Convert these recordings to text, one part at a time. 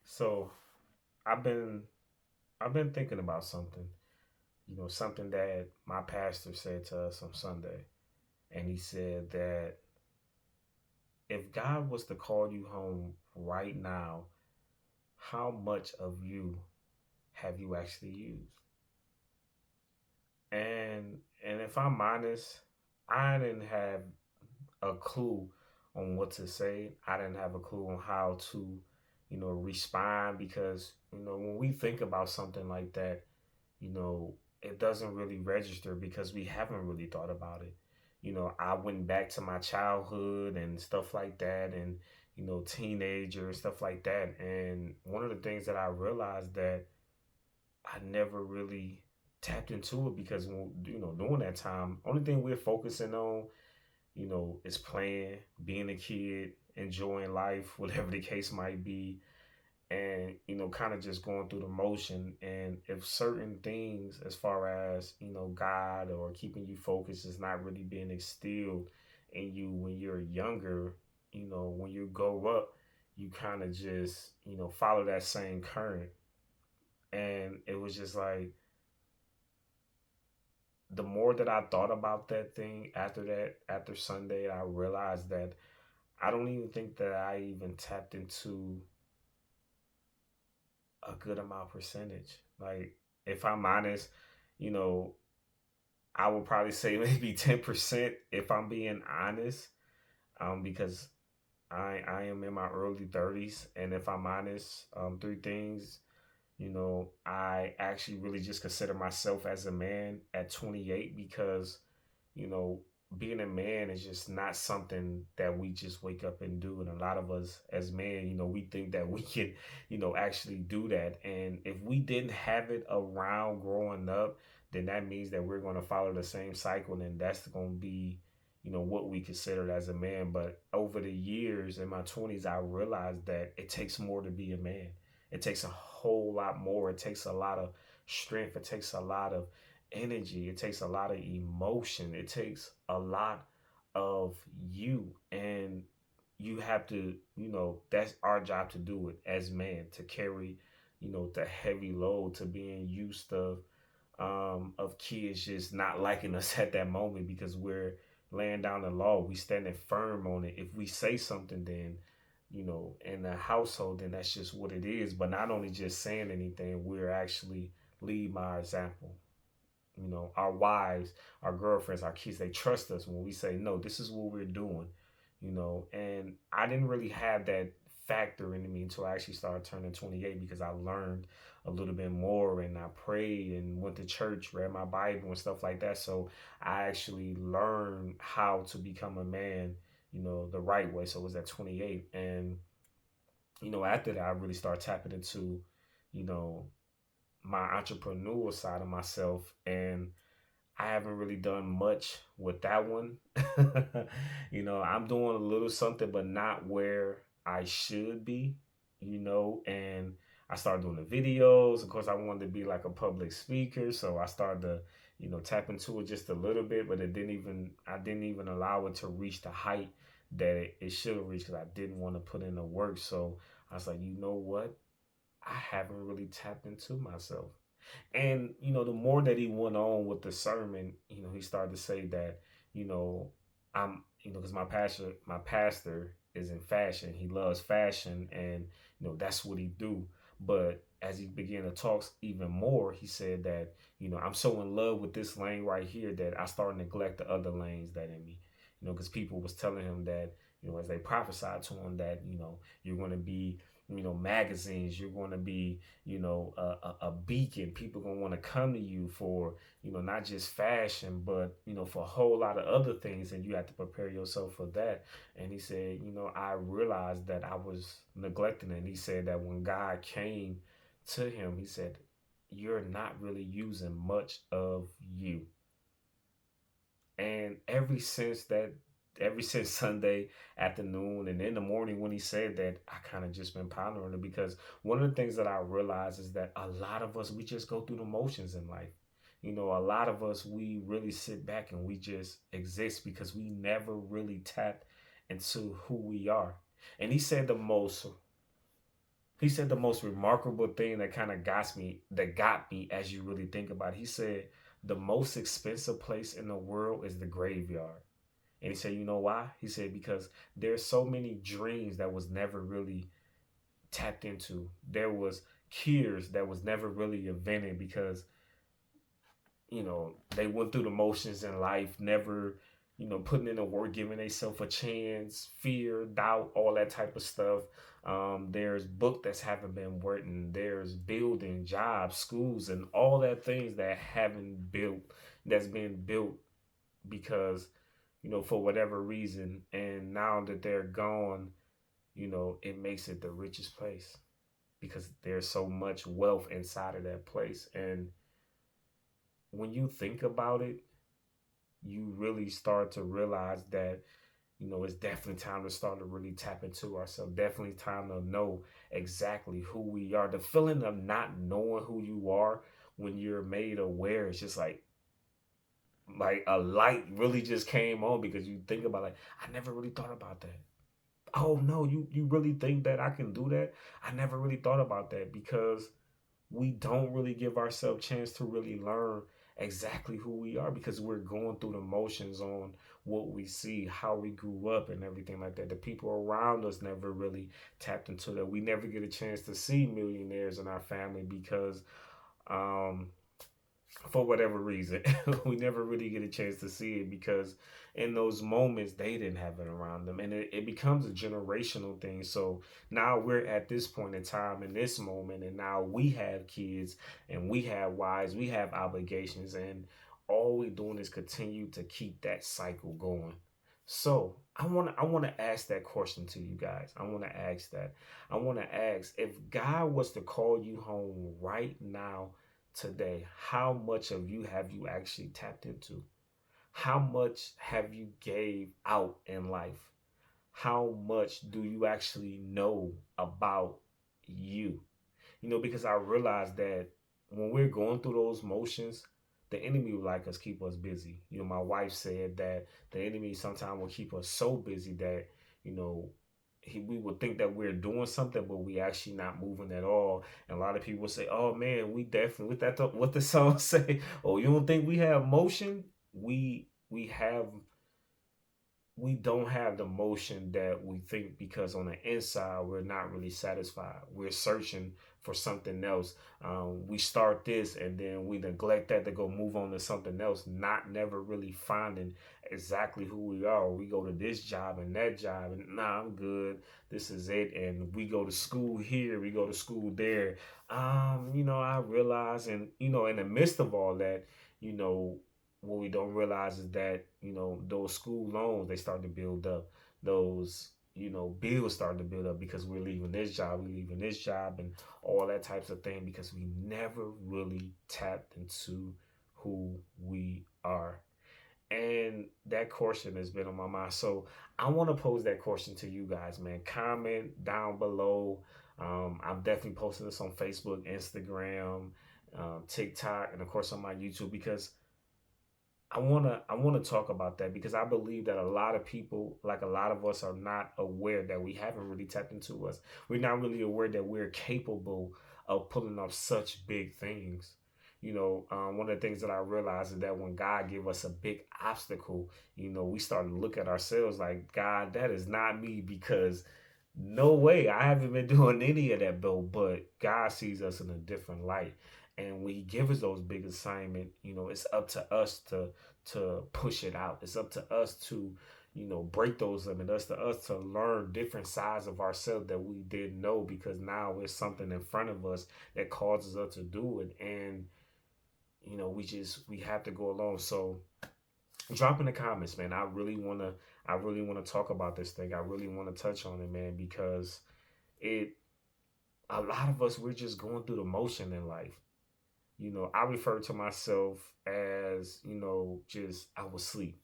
So I've been I've been thinking about something, something that my pastor said to us on Sunday. And he said that if God was to call you home right now, how much of you have you actually used? And if I'm honest, I didn't have a clue on what to say. I didn't have a clue on how to, respond because, when we think about something like that, you know, it doesn't really register because we haven't really thought about it. I went back to my childhood and stuff like that, and teenager and stuff like that. And one of the things that I realized that I never really tapped into it because during that time, only thing we're focusing on, is playing, being a kid, enjoying life, whatever the case might be, and kind of just going through the motion. And if certain things as far as God or keeping you focused is not really being instilled in you when you're younger, when you grow up, you kind of just follow that same current. And it was just like the more that I thought about that thing after Sunday, I realized that I don't even think that I even tapped into a good amount percentage. Like, if I'm honest, you know, I would probably say maybe 10% if I'm being honest, because I am in my early 30s, and if I'm honest, three things. I actually really just consider myself as a man at 28 because you know, being a man is just not something that we just wake up and do. And a lot of us as men, we think that we can, actually do that. And if we didn't have it around growing up, then that means that we're going to follow the same cycle. And that's going to be, what we considered as a man. But over the years in my 20s, I realized that it takes more to be a man. It takes a whole lot more. It takes a lot of strength. It takes a lot of energy. It takes a lot of emotion. It takes a lot of you. And you have to, that's our job to do it as men, to carry, the heavy load, to being used of kids just not liking us at that moment because we're laying down the law. We standing firm on it. If we say something, then in the household, then that's just what it is. But not only just saying anything, we're actually lead by example. Our wives, our girlfriends, our kids, they trust us when we say, no, this is what we're doing, and I didn't really have that factor in me until I actually started turning 28 because I learned a little bit more and I prayed and went to church, read my Bible and stuff like that. So I actually learned how to become a man, the right way. So it was at 28. And, after that, I really started tapping into, you know, my entrepreneurial side of myself, and I haven't really done much with that one. I'm doing a little something, but not where I should be, and I started doing the videos. Of course, I wanted to be like a public speaker, so I started to, tap into it just a little bit, but I didn't even allow it to reach the height that it should have reached because I didn't want to put in the work. So I was like, you know what? I haven't really tapped into myself. And the more that he went on with the sermon, he started to say that, I'm, because my pastor is in fashion. He loves fashion, and that's what he do. But as he began to talk even more, he said that, I'm so in love with this lane right here that I started to neglect the other lanes that in me. Because people was telling him that, as they prophesied to him that, you're going to be, magazines, you're going to be, a beacon. People gonna want to come to you for, not just fashion, but for a whole lot of other things, and you have to prepare yourself for that. And he said, I realized that I was neglecting it. And he said that when God came to him, he said, you're not really using much of you. And ever since Sunday afternoon and in the morning when he said that, I kind of just been pondering it because one of the things that I realize is that a lot of us, we just go through the motions in life. A lot of us, we really sit back and we just exist because we never really tapped into who we are. And he said the most He said the most remarkable thing that kind of got me as you really think about it. He said the most expensive place in the world is the graveyard. And he said, you know why? He said because there's so many dreams that was never really tapped into. There was cures that was never really invented because they went through the motions in life, never, putting in the work, giving themselves a chance, fear, doubt, all that type of stuff. There's book that's haven't been written. There's building, jobs, schools, and all that things that haven't built, that's been built because, for whatever reason. And now that they're gone, it makes it the richest place because there's so much wealth inside of that place. And when you think about it, you really start to realize that it's definitely time to start to really tap into ourselves. Definitely time to know exactly who we are. The feeling of not knowing who you are when you're made aware, it's just like a light really just came on because you think about, like, I never really thought about that. Oh no, you really think that I can do that? I never really thought about that because we don't really give ourselves a chance to really learn exactly who we are because we're going through the motions on what we see, how we grew up, and everything like that. The people around us never really tapped into that. We never get a chance to see millionaires in our family because um, for whatever reason we never really get a chance to see it because in those moments they didn't have it around them, and it becomes a generational thing. So now we're at this point in time in this moment, and now we have kids and we have wives, we have obligations, and all we're doing is continue to keep that cycle going. So I want to ask that question to you guys. I want to ask if God was to call you home right now today, how much of you have you actually tapped into? How much have you gave out in life? How much do you actually know about you? Because I realize that when we're going through those motions, the enemy would like us keep us busy. My wife said that the enemy sometimes will keep us so busy that, you know, we would think that we're doing something, but we actually not moving at all. And a lot of people say, "Oh man, we definitely what the song say? Oh, you don't think we have motion? We don't have the motion that we think because on the inside we're not really satisfied. We're searching for something else. We start this and then we neglect that to go move on to something else, not never really finding exactly who we are. We go to this job and that job and nah, I'm good. This is it. And we go to school here, we go to school there. I realize, and in the midst of all that, you know, what we don't realize is that those school loans, they start to build up. Those bills start to build up because we're leaving this job, and all that types of thing because we never really tapped into who we are. And that question has been on my mind. So I want to pose that question to you guys, man. Comment down below. I'm definitely posting this on Facebook, Instagram, TikTok, and of course on my YouTube because I wanna talk about that because I believe that a lot of people, like a lot of us, are not aware that we haven't really tapped into us. We're not really aware that we're capable of pulling off such big things. One of the things that I realized is that when God gave us a big obstacle, we start to look at ourselves like, God, that is not me because no way. I haven't been doing any of that, though. But God sees us in a different light. And when he gives us those big assignment, it's up to us to push it out. It's up to us to, break those limits. It's to us to learn different sides of ourselves that we didn't know because now there's something in front of us that causes us to do it. And, we have to go along. So drop in the comments, man. I really wanna talk about this thing. I really wanna touch on it, man, because it a lot of us we're just going through the motion in life. I refer to myself as, just I was asleep.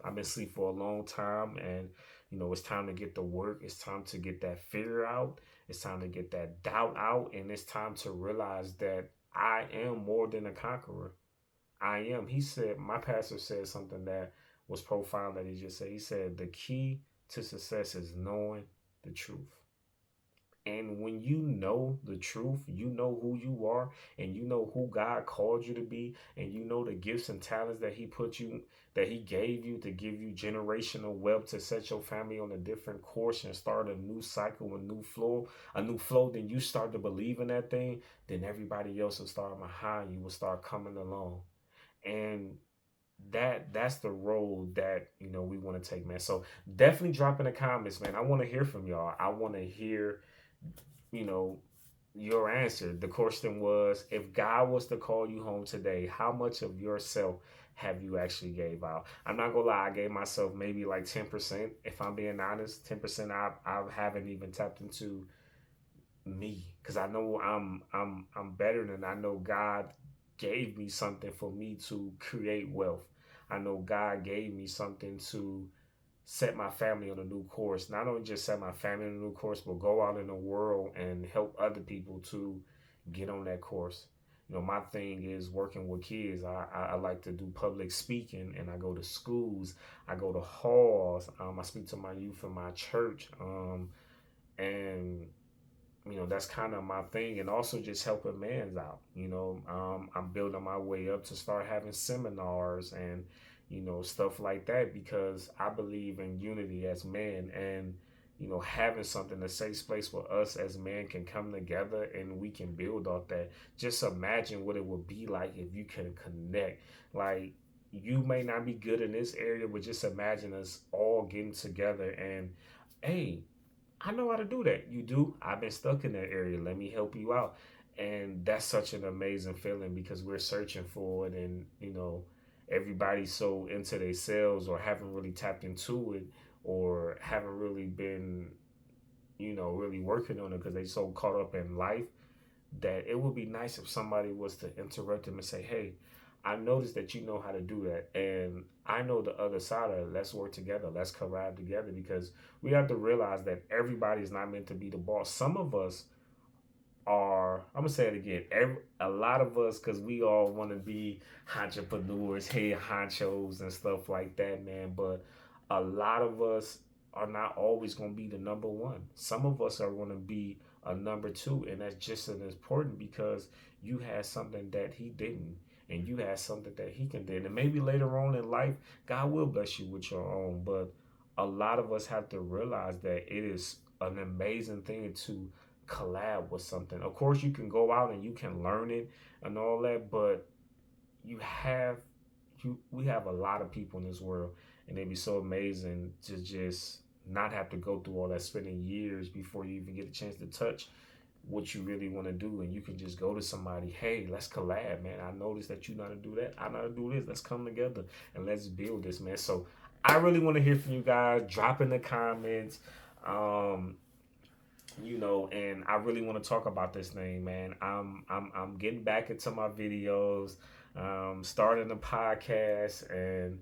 I've been asleep for a long time, and it's time to get to work. It's time to get that fear out. It's time to get that doubt out, and it's time to realize that I am more than a conqueror. I am. He said, my pastor said something that was profound that he just said. He said, the key to success is knowing the truth. And when you know the truth, you know who you are, and you know who God called you to be, and you know the gifts and talents that He put you, that He gave you to give you generational wealth to set your family on a different course and start a new cycle, a new flow. Then you start to believe in that thing. Then everybody else will start behind you, will start coming along, and that's the road that we want to take, man. So definitely drop in the comments, man. I want to hear from y'all. I want to hear you know, your answer. The question was, if God was to call you home today, how much of yourself have you actually gave out? I'm not gonna lie, I gave myself maybe like 10%. If I'm being honest, 10%. I haven't even tapped into me because I know I'm better than I know God gave me something for me to create wealth. I know God gave me something to set my family on a new course. Not only just set my family on a new course, but go out in the world and help other people to get on that course. My thing is working with kids. I like to do public speaking, and I go to schools. I go to halls. I speak to my youth in my church. And that's kind of my thing, and also just helping mans out. I'm building my way up to start having seminars and stuff like that, because I believe in unity as men, and having something, a safe place where us as men can come together and we can build off that. Just imagine what it would be like if you can connect. Like, you may not be good in this area, but just imagine us all getting together and, hey, I know how to do that. You do? I've been stuck in that area. Let me help you out. And that's such an amazing feeling, because we're searching for it, and everybody's so into themselves, or haven't really tapped into it, or haven't really been, really working on it, because they so caught up in life, that it would be nice if somebody was to interrupt them and say, hey, I noticed that you know how to do that. And I know the other side of it. Let's work together. Let's collab together, because we have to realize that everybody's not meant to be the boss. Some of us are, I'm gonna say it again, a lot of us, because we all want to be entrepreneurs, head honchos and stuff like that, man. But a lot of us are not always going to be the number one. Some of us are going to be a number two, and that's just as important, because you had something that he didn't, and you had something that he can do. And maybe later on in life, God will bless you with your own. But a lot of us have to realize that it is an amazing thing to collab with something. Of course, you can go out and you can learn it and all that, but you have we have a lot of people in this world, and it'd be so amazing to just not have to go through all that, spending years before you even get a chance to touch what you really want to do. And you can just go to somebody, hey, let's collab, man. I noticed that you know how to do that. I know how to do this. Let's come together and let's build this, man. So I really want to hear from you guys. Drop in the comments. um and I really want to talk about this thing, man. I'm getting back into my videos, starting a podcast, and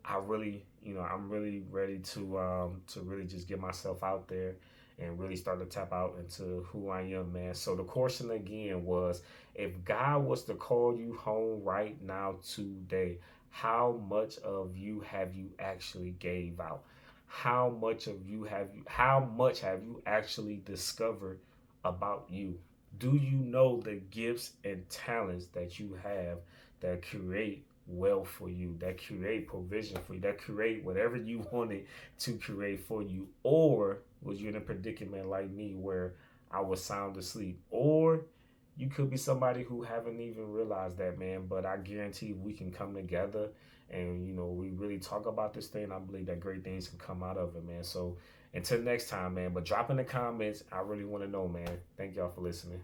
I really, I'm really ready to really just get myself out there and really start to tap out into who I am, man. So the question again was, if God was to call you home right now today, how much of you have you actually gave out? How much have you actually discovered about you? Do you know the gifts and talents that you have that create wealth for you, that create provision for you, that create whatever you wanted to create for you? Or was you in a predicament like me, where I was sound asleep? Or you could be somebody who haven't even realized that, man. But I guarantee we can come together and we really talk about this thing. I believe that great things can come out of it, man. So until next time, man. But drop in the comments. I really want to know, man. Thank y'all for listening.